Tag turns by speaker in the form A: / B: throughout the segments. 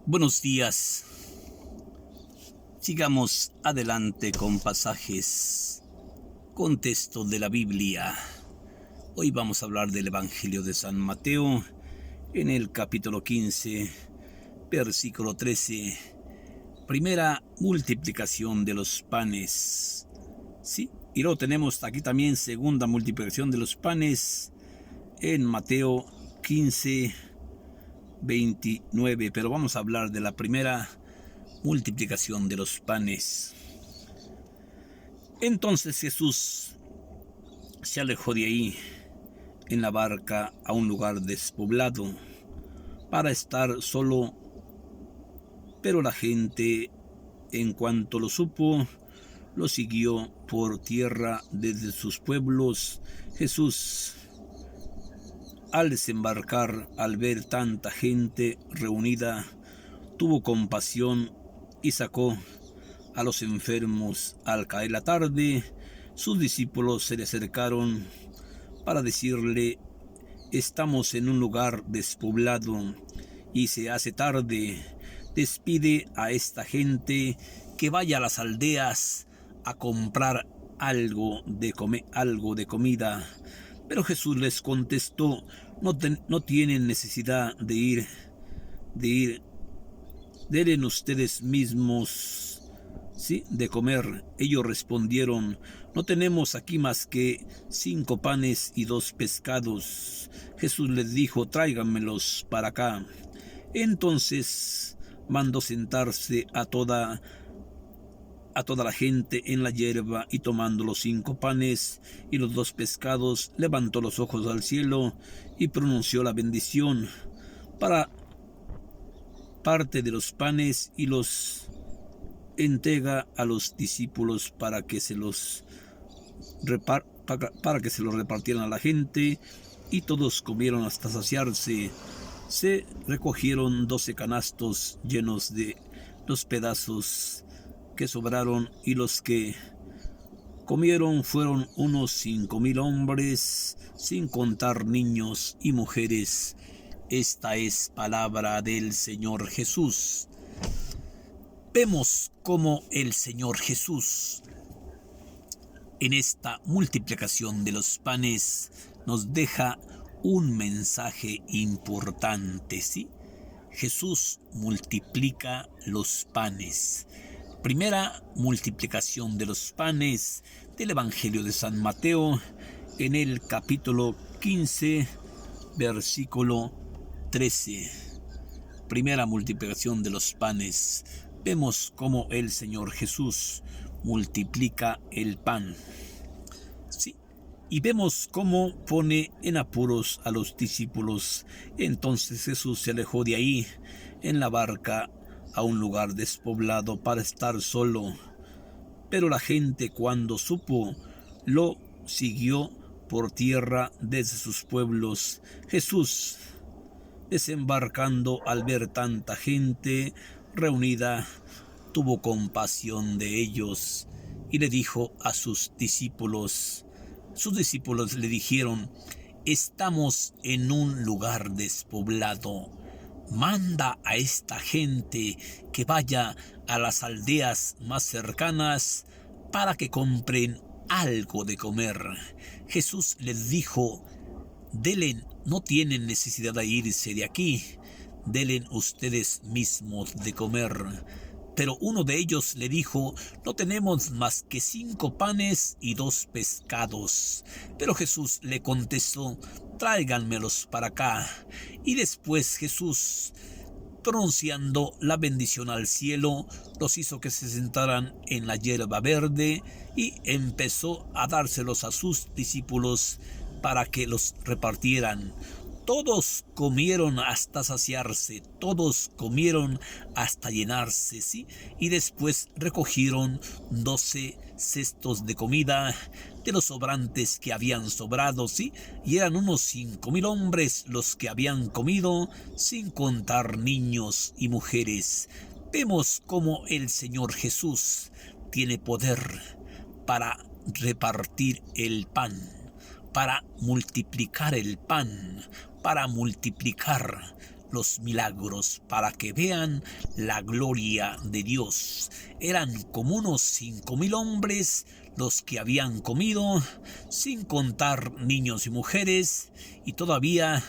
A: Buenos días. Sigamos adelante con pasajes, con texto de la Biblia. Hoy vamos a hablar del Evangelio de San Mateo, en el capítulo 15, versículo 13. Primera multiplicación de los panes. Sí, y luego tenemos aquí también segunda multiplicación de los panes en Mateo 15, 29, pero vamos a hablar de la primera multiplicación de los panes. Entonces Jesús se alejó de ahí en la barca a un lugar despoblado para estar solo, pero la gente, en cuanto lo supo, lo siguió por tierra desde sus pueblos. Jesús, al desembarcar, al ver tanta gente reunida, tuvo compasión y sacó a los enfermos. Al caer la tarde, sus discípulos se le acercaron para decirle: estamos en un lugar despoblado y se hace tarde. Despide a esta gente que vaya a las aldeas a comprar algo de comida. Pero Jesús les contestó: no tienen necesidad de ir, denle ustedes mismos, ¿sí?, de comer. Ellos respondieron: no tenemos aquí más que 5 panes y 2 pescados. Jesús les dijo: tráiganmelos para acá. Entonces mandó sentarse a toda la gente en la hierba, y tomando los 5 panes y los 2 pescados, levantó los ojos al cielo y pronunció la bendición. Para parte de los panes y los entrega a los discípulos para que se los repartieran a la gente, y todos comieron hasta saciarse. Se recogieron 12 canastos llenos de los pedazos que sobraron, y los que comieron fueron unos 5,000 hombres, sin contar niños y mujeres. Esta es palabra del Señor Jesús. Vemos cómo el Señor Jesús, en esta multiplicación de los panes, nos deja un mensaje importante, ¿sí? Jesús multiplica los panes. Primera multiplicación de los panes del Evangelio de San Mateo, en el capítulo 15, versículo 13. Primera multiplicación de los panes. Vemos cómo el Señor Jesús multiplica el pan, ¿sí? Y vemos cómo pone en apuros a los discípulos. Entonces Jesús se alejó de ahí en la barca a un lugar despoblado para estar solo. Pero la gente, cuando supo, lo siguió por tierra desde sus pueblos. Jesús, desembarcando, al ver tanta gente reunida, tuvo compasión de ellos y le dijo a sus discípulos le dijeron: estamos en un lugar despoblado, manda a esta gente que vaya a las aldeas más cercanas para que compren algo de comer. Jesús les dijo: denle, no tienen necesidad de irse de aquí, denle ustedes mismos de comer. Pero uno de ellos le dijo: no tenemos más que 5 panes y 2 pescados. Pero Jesús le contestó: tráiganmelos para acá. Y después Jesús, pronunciando la bendición al cielo, los hizo que se sentaran en la hierba verde, y empezó a dárselos a sus discípulos para que los repartieran. Todos comieron hasta saciarse, todos comieron hasta llenarse, ¿sí? Y después recogieron 12 cestos de comida de los sobrantes que habían sobrado, ¿sí? Y eran unos 5,000 hombres los que habían comido, sin contar niños y mujeres. Vemos cómo el Señor Jesús tiene poder para repartir el pan, para multiplicar el pan, para multiplicar los milagros, para que vean la gloria de Dios. Eran como unos 5,000 hombres los que habían comido, sin contar niños y mujeres, y todavía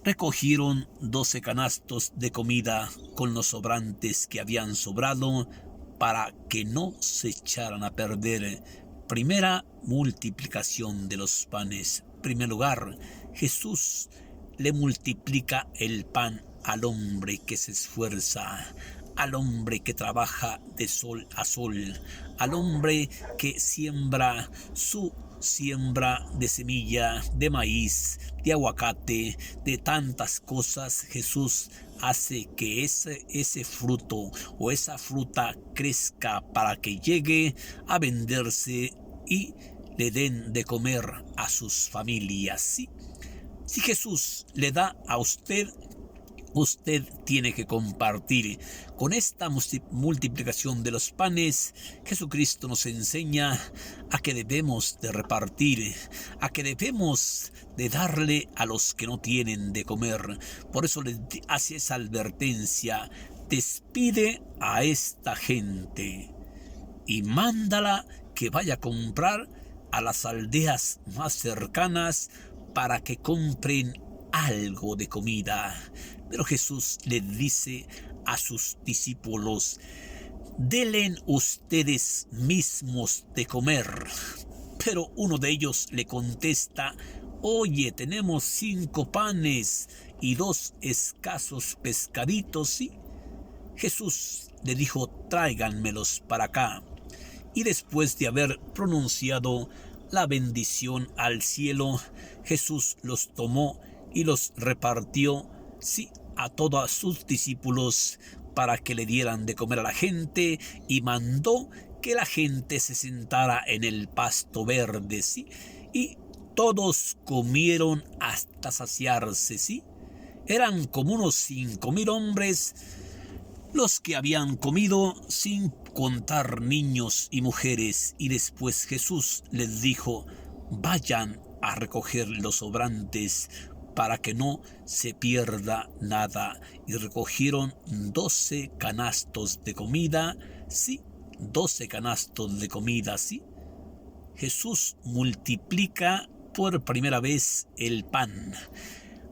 A: recogieron 12 canastos de comida con los sobrantes que habían sobrado, para que no se echaran a perder. Primera multiplicación de los panes. En primer lugar, Jesús le multiplica el pan al hombre que se esfuerza, al hombre que trabaja de sol a sol, al hombre que siembra su siembra de semilla, de maíz, de aguacate, de tantas cosas. Jesús hace que ese fruto o esa fruta crezca para que llegue a venderse y le den de comer a sus familias. ¿Sí? Si Jesús le da a usted, usted tiene que compartir. Con esta multiplicación de los panes, Jesucristo nos enseña a que debemos de repartir, a que debemos de darle a los que no tienen de comer. Por eso les hace esa advertencia: despide a esta gente y mándala que vaya a comprar a las aldeas más cercanas para que compren algo de comida. Pero Jesús les dice a sus discípulos: denle ustedes mismos de comer. Pero uno de ellos le contesta: oye, tenemos 5 panes y 2 escasos pescaditos, ¿sí? Jesús le dijo: tráiganmelos para acá. Y después de haber pronunciado la bendición al cielo, Jesús los tomó y los repartió, sí, a todos sus discípulos, para que le dieran de comer a la gente, y mandó que la gente se sentara en el pasto verde, sí, y todos comieron hasta saciarse, sí. Eran como unos 5,000 hombres los que habían comido, sin contar niños y mujeres. Y después Jesús les dijo: vayan a recoger los sobrantes para que no se pierda nada. Y recogieron 12 canastos de comida, sí, 12 canastos de comida, sí. Jesús multiplica por primera vez el pan.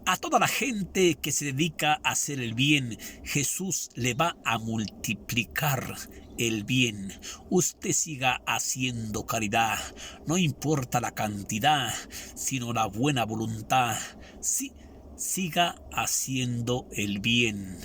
A: A toda la gente que se dedica a hacer el bien, Jesús le va a multiplicar el bien. Usted siga haciendo caridad, no importa la cantidad, sino la buena voluntad. Sí, siga haciendo el bien.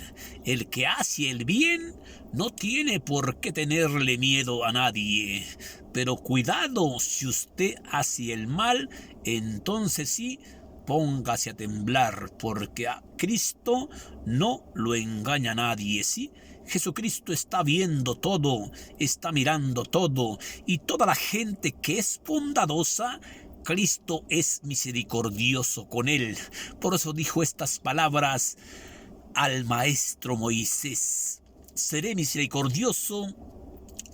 A: El que hace el bien no tiene por qué tenerle miedo a nadie. Pero cuidado, si usted hace el mal, entonces sí, póngase a temblar, porque a Cristo no lo engaña nadie, ¿sí? Jesucristo está viendo todo, está mirando todo, y toda la gente que es bondadosa, Cristo es misericordioso con él. Por eso dijo estas palabras al maestro Moisés: seré misericordioso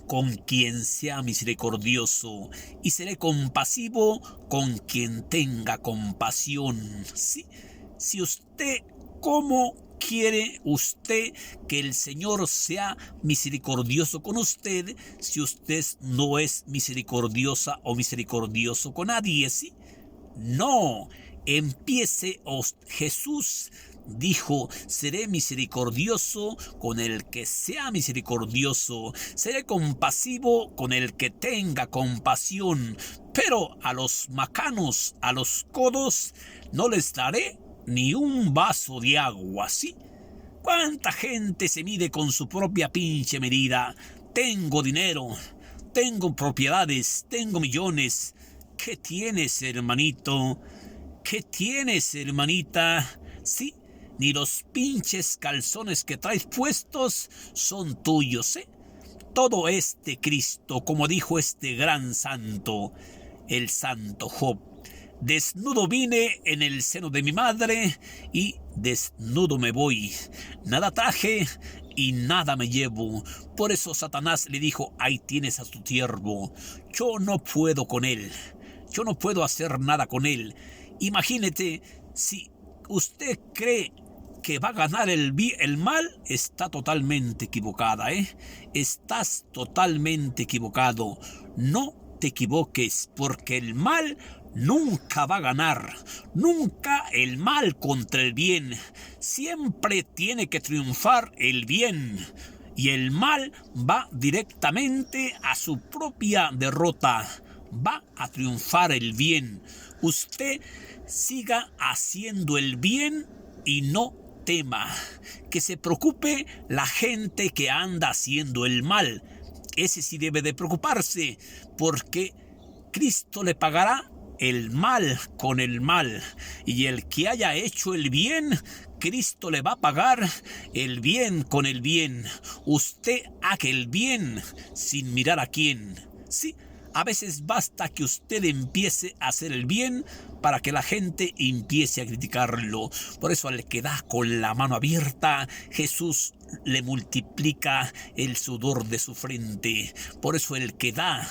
A: con quien sea misericordioso, y seré compasivo con quien tenga compasión. ¿Sí? Si usted, ¿cómo quiere usted que el Señor sea misericordioso con usted si usted no es misericordiosa o misericordioso con nadie? ¿Sí? No, empiece. Jesús dijo: seré misericordioso con el que sea misericordioso, seré compasivo con el que tenga compasión, pero a los macanos, a los codos, no les daré ni un vaso de agua, ¿sí? ¿Cuánta gente se mide con su propia pinche medida? Tengo dinero, tengo propiedades, tengo millones. ¿Qué tienes, hermanito? ¿Qué tienes, hermanita? Sí, ni los pinches calzones que traes puestos son tuyos, ¿eh? Todo es de Cristo, como dijo este gran santo, el santo Job. Desnudo vine en el seno de mi madre y desnudo me voy. Nada traje y nada me llevo. Por eso Satanás le dijo: ahí tienes a tu siervo. Yo no puedo con él. Yo no puedo hacer nada con él. Imagínate, si usted cree que va a ganar el mal, está totalmente equivocada, Estás totalmente equivocado. No te equivoques, porque el mal nunca va a ganar. Nunca el mal contra el bien. Siempre tiene que triunfar el bien. Y el mal va directamente a su propia derrota. Va a triunfar el bien. Usted siga haciendo el bien y no tema. Que se preocupe la gente que anda haciendo el mal. Ese sí debe de preocuparse, porque Cristo le pagará el mal con el mal. Y el que haya hecho el bien, Cristo le va a pagar el bien con el bien. Usted haga el bien sin mirar a quién. Sí, a veces basta que usted empiece a hacer el bien para que la gente empiece a criticarlo. Por eso al que da con la mano abierta, Jesús le multiplica el sudor de su frente. Por eso el que da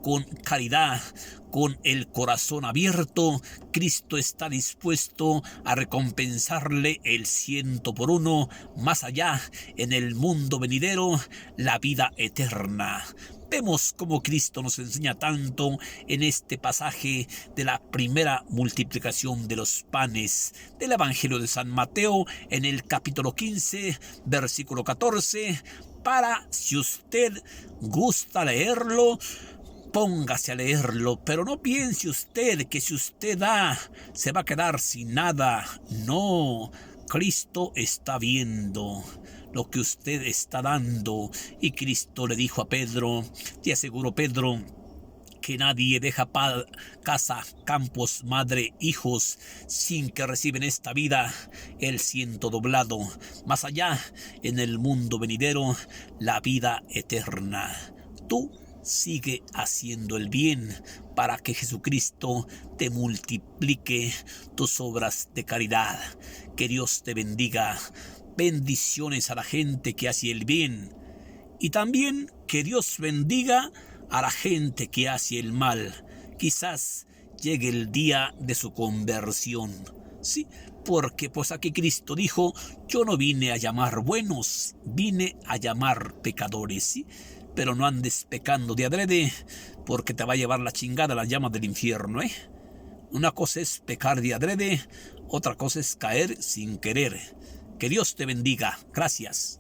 A: con caridad, con el corazón abierto, Cristo está dispuesto a recompensarle el 100 por 1, más allá, en el mundo venidero, la vida eterna. Vemos cómo Cristo nos enseña tanto en este pasaje de la primera multiplicación de los panes del Evangelio de San Mateo, en el capítulo 15, versículo 14, para, si usted gusta leerlo, póngase a leerlo, pero no piense usted que si usted da, se va a quedar sin nada. No, Cristo está viendo lo que usted está dando. Y Cristo le dijo a Pedro, te aseguro, Pedro, que nadie deja casa, campos, madre, hijos, sin que reciben esta vida el 100 doblado. Más allá, en el mundo venidero, la vida eterna. Tú sigue haciendo el bien para que Jesucristo te multiplique tus obras de caridad. Que Dios te bendiga. Bendiciones a la gente que hace el bien. Y también que Dios bendiga a la gente que hace el mal. Quizás llegue el día de su conversión. Sí, porque pues aquí Cristo dijo, yo no vine a llamar buenos, vine a llamar pecadores, ¿sí? Pero no andes pecando de adrede, porque te va a llevar la chingada, las llamas del infierno, Una cosa es pecar de adrede, otra cosa es caer sin querer. Que Dios te bendiga. Gracias.